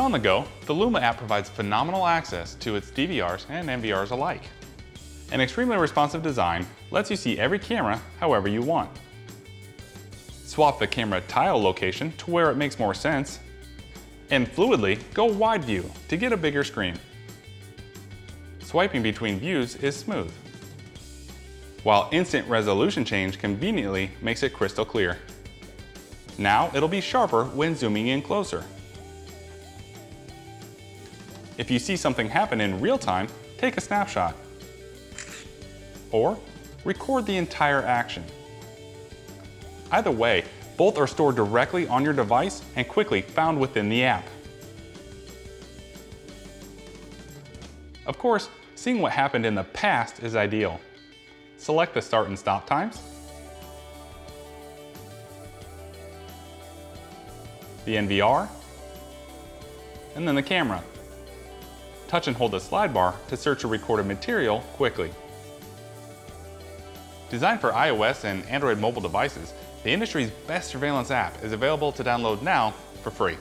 on the go, the LUMA app provides phenomenal access to its DVRs and NVRs alike. An extremely responsive design lets you see every camera however you want. Swap the camera tile location to where it makes more sense, and fluidly go wide view to get a bigger screen. Swiping between views is smooth, while instant resolution change conveniently makes it crystal clear. Now it'll be sharper when zooming in closer. If you see something happen in real time, take a snapshot. Or record the entire action. Either way, both are stored directly on your device and quickly found within the app. Of course, seeing what happened in the past is ideal. Select the start and stop times, the NVR, and then the camera. Touch and hold the slide bar to search a recorded material quickly. Designed for iOS and Android mobile devices, the industry's best surveillance app is available to download now for free.